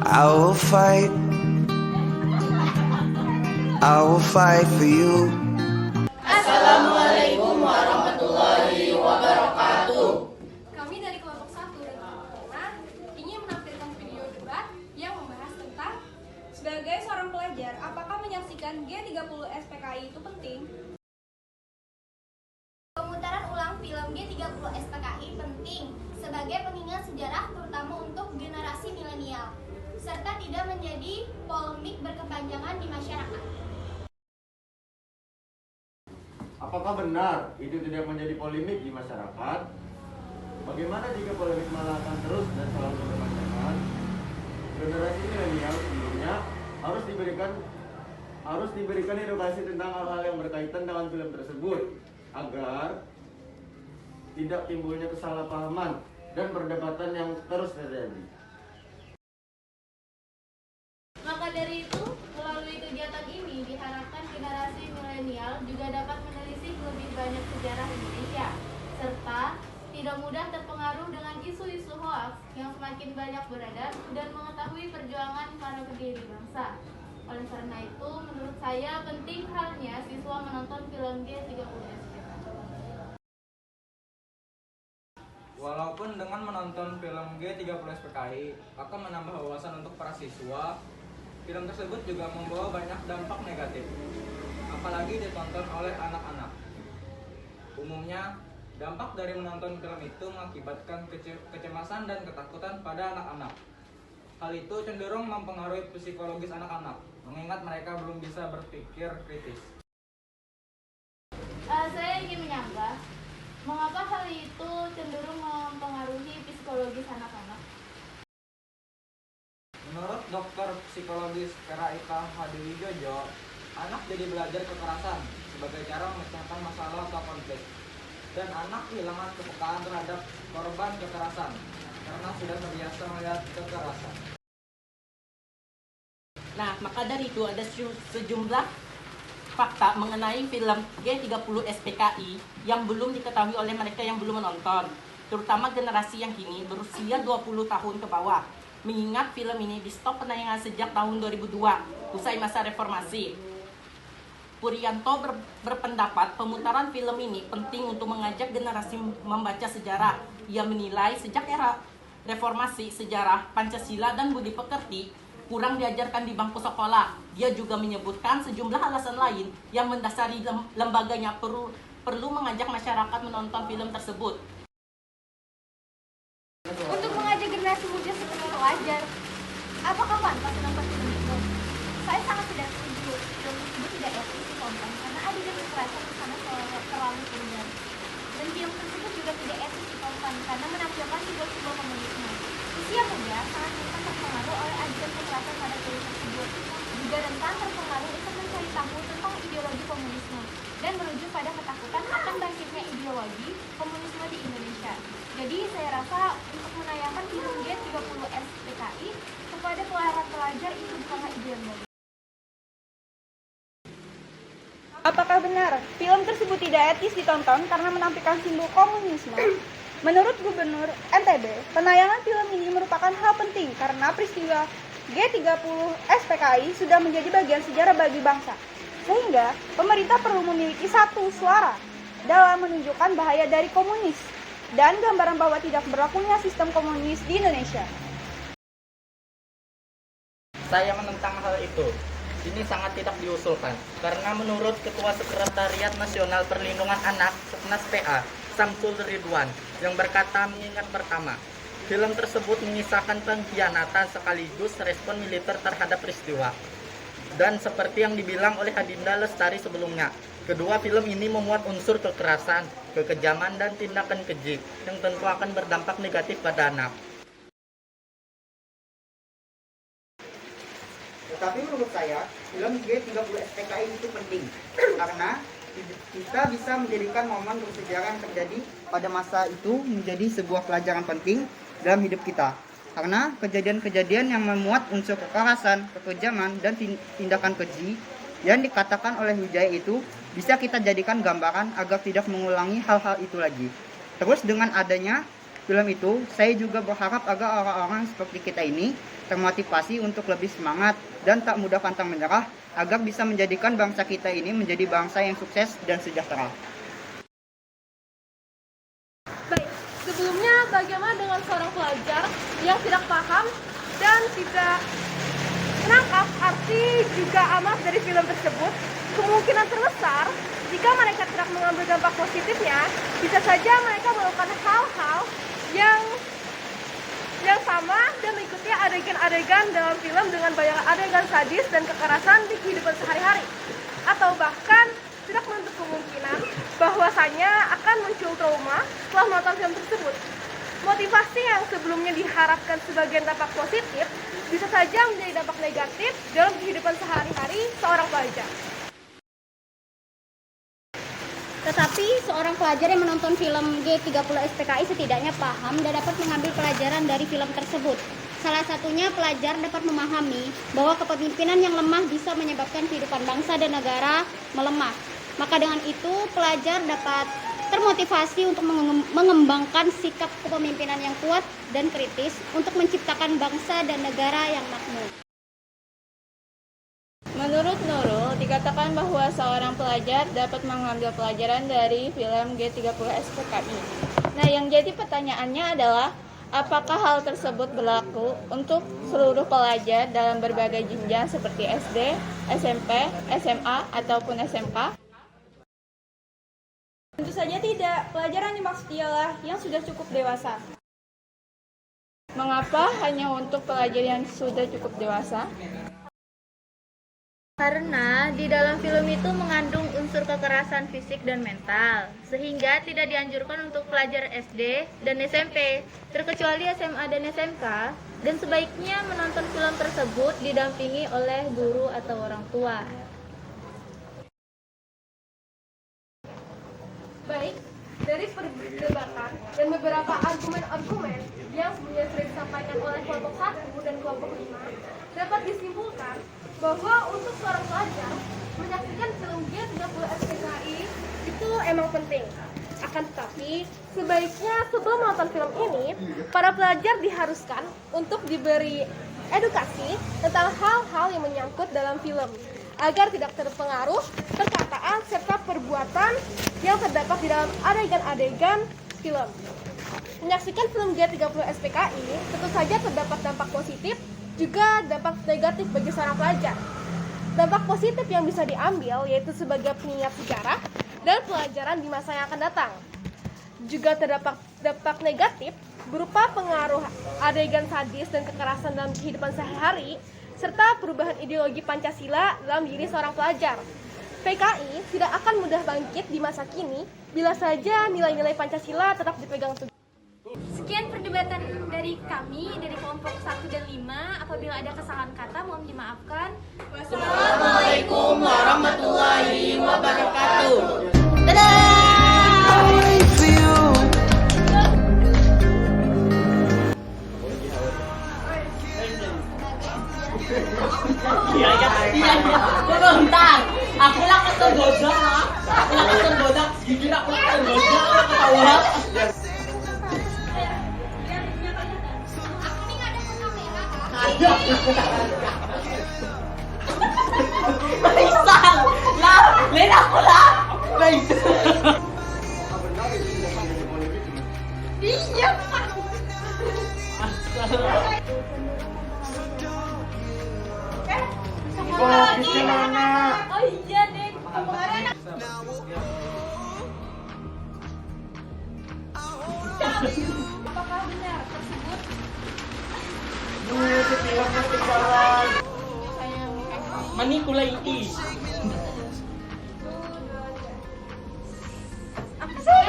I will fight, I will fight for you. Assalamualaikum warahmatullahi wabarakatuh. Kami dari kelompok 1 dan kelompok 5 ingin menampilkan video debat yang membahas tentang Sebagai seorang pelajar, apakah menyaksikan G30 SPKI itu penting? Pemutaran ulang film G30 SPKI penting sebagai pengingat sejarah terutama untuk generasi milenial, serta tidak menjadi polemik berkepanjangan di masyarakat. Apakah benar itu tidak menjadi polemik di masyarakat? Bagaimana jika polemik malah akan terus dan selalu berkepanjangan? Generasi milenial sebelumnya harus diberikan edukasi tentang hal-hal yang berkaitan dengan film tersebut agar tidak timbulnya kesalahpahaman dan perdebatan yang terus terjadi. Maka dari itu, melalui kegiatan ini diharapkan generasi milenial juga dapat menelisik lebih banyak sejarah Indonesia, serta tidak mudah terpengaruh dengan isu-isu hoaks yang semakin banyak beredar dan mengetahui perjuangan para pendiri bangsa. Oleh karena itu, menurut saya penting halnya siswa menonton film G30 SPKI. Walaupun dengan menonton film G30 SPKI akan menambah wawasan untuk para siswa, film tersebut juga membawa banyak dampak negatif, apalagi ditonton oleh anak-anak. Umumnya, dampak dari menonton film itu mengakibatkan kecemasan dan ketakutan pada anak-anak. Hal itu cenderung mempengaruhi psikologis anak-anak, mengingat mereka belum bisa berpikir kritis. Saya ingin menyanggah, mengapa hal itu cenderung mempengaruhi psikologis anak-anak? Menurut dokter psikologis Keraika Hadiwijojo, anak jadi belajar kekerasan sebagai cara memecahkan masalah atau konflik. Dan anak kehilangan kepekaan terhadap korban kekerasan karena sudah terbiasa melihat kekerasan. Nah, maka dari itu ada sejumlah fakta mengenai film G30 SPKI yang belum diketahui oleh mereka yang belum menonton, terutama generasi yang kini berusia 20 tahun ke bawah. Mengingat film ini di stop penayangan sejak tahun 2002, usai masa reformasi. Purianto berpendapat pemutaran film ini penting untuk mengajak generasi membaca sejarah. Ia menilai sejak era reformasi, sejarah, Pancasila, dan budi pekerti kurang diajarkan di bangku sekolah. Dia juga menyebutkan sejumlah alasan lain yang mendasari lembaganya perlu mengajak masyarakat menonton film tersebut. Untuk mengajak generasi muda sebagai pelajar, apakah pantas menonton film itu? Saya sangat tidak setuju. Film tersebut tidak etis ditonton karena adegan kekerasan di sana terlalu vulgar. Dan film tersebut juga tidak etis ditonton karena menampilkan simbol-simbol komunisme. Usia muda sangat rentan terpengaruh oleh adegan kekerasan pada film tersebut. Juga rentan terpengaruh untuk mencari tahu tentang ideologi komunisme dan merujuk pada ketakutan akan bangkitnya ideologi komunisme di Indonesia. Jadi saya rasa untuk menayangkan film G30 SPKI kepada para pelajar itu bukanlah ide yang bagus. Apakah benar film tersebut tidak etis ditonton karena menampilkan simbol komunisme? Menurut Gubernur NTB, penayangan film ini merupakan hal penting karena peristiwa G30 SPKI sudah menjadi bagian sejarah bagi bangsa. Sehingga pemerintah perlu memiliki satu suara dalam menunjukkan bahaya dari komunis dan gambaran bahwa tidak berlakunya sistem komunis di Indonesia. Saya menentang hal itu. Ini sangat tidak diusulkan, karena menurut Ketua Sekretariat Nasional Perlindungan Anak, Seknas PA, Samsul Ridwan, yang berkata mengingat pertama, film tersebut mengisahkan pengkhianatan sekaligus respon militer terhadap peristiwa. Dan seperti yang dibilang oleh Adinda Lestari sebelumnya, kedua film ini memuat unsur kekerasan, kekejaman, dan tindakan keji yang tentu akan berdampak negatif pada anak. Tetapi menurut saya, film G30 SPKI itu penting karena kita bisa menjadikan momen bersejarah yang terjadi pada masa itu menjadi sebuah pelajaran penting dalam hidup kita. Karena kejadian-kejadian yang memuat unsur kekerasan, kekejaman, dan tindakan keji yang dikatakan oleh Wijaya itu bisa kita jadikan gambaran agar tidak mengulangi hal-hal itu lagi. Terus dengan adanya film itu, saya juga berharap agar orang-orang seperti kita ini termotivasi untuk lebih semangat dan tak mudah pantang menyerah agar bisa menjadikan bangsa kita ini menjadi bangsa yang sukses dan sejahtera. Baik, sebelumnya bagaimana dengan seorang pelajar yang tidak paham dan tidak menangkap arti juga amat dari film tersebut? Kemungkinan terbesar jika mereka tidak mengambil dampak positifnya, bisa saja mereka melakukan hal-hal yang sama dan mengikuti adegan-adegan dalam film dengan banyak adegan sadis dan kekerasan di kehidupan sehari-hari, atau bahkan tidak menutup kemungkinan bahwasanya akan muncul trauma setelah menonton film tersebut. Motivasi yang sebelumnya diharapkan sebagai dampak positif bisa saja menjadi dampak negatif dalam kehidupan sehari-hari seorang pelajar. Tetapi seorang pelajar yang menonton film G30 SPKI setidaknya paham dan dapat mengambil pelajaran dari film tersebut. Salah satunya pelajar dapat memahami bahwa kepemimpinan yang lemah bisa menyebabkan kehidupan bangsa dan negara melemah. Maka dengan itu pelajar dapat termotivasi untuk mengembangkan sikap kepemimpinan yang kuat dan kritis untuk menciptakan bangsa dan negara yang makmur. Menurut Nurul, dikatakan bahwa seorang pelajar dapat mengambil pelajaran dari film G30 SPKI. Nah, yang jadi pertanyaannya adalah, apakah hal tersebut berlaku untuk seluruh pelajar dalam berbagai jenjang seperti SD, SMP, SMA, ataupun SMK? Tentu saja tidak. Pelajaran dimaksud ialah yang sudah cukup dewasa. Mengapa hanya untuk pelajar yang sudah cukup dewasa? Karena di dalam film itu mengandung unsur kekerasan fisik dan mental, sehingga tidak dianjurkan untuk pelajar SD dan SMP, terkecuali SMA dan SMK, dan sebaiknya menonton film tersebut didampingi oleh guru atau orang tua. Baik, dari perdebatan dan beberapa argumen-argumen yang sebelumnya sudah disampaikan oleh kelompok 1 dan kelompok 5, dapat disimpulkan bahwa untuk seorang pelajar menyaksikan film G30 SPKI itu emang penting. Akan tetapi, sebaiknya sebelum menonton film ini, para pelajar diharuskan untuk diberi edukasi tentang hal-hal yang menyangkut dalam film, agar tidak terpengaruh perkataan serta perbuatan yang terdapat di dalam adegan-adegan film. Menyaksikan film G30 SPKI tentu saja terdapat dampak positif juga dampak negatif bagi seorang pelajar. Dampak positif yang bisa diambil yaitu sebagai pengingat sejarah dan pelajaran di masa yang akan datang. Juga terdapat dampak negatif berupa pengaruh adegan sadis dan kekerasan dalam kehidupan sehari-hari serta perubahan ideologi Pancasila dalam diri seorang pelajar. PKI tidak akan mudah bangkit di masa kini bila saja nilai-nilai Pancasila tetap dipegang teguh. Sekian perdebatan dari kami, dari kelompok 1 dan 5. Apabila ada kesalahan kata, mohon dimaafkan. Assalamualaikum warahmatullahi wabarakatuh. I'll wait for you. Iya. Bentar. Aku lah ketergoda. Jujur aku ketergoda. Ketahuan. Faisal, lah, lain aku lah. Faisal. Iya, Pak. Oh iya deh, kemarin. Apakah benar tersebut? Manikulai ini. Apa sih?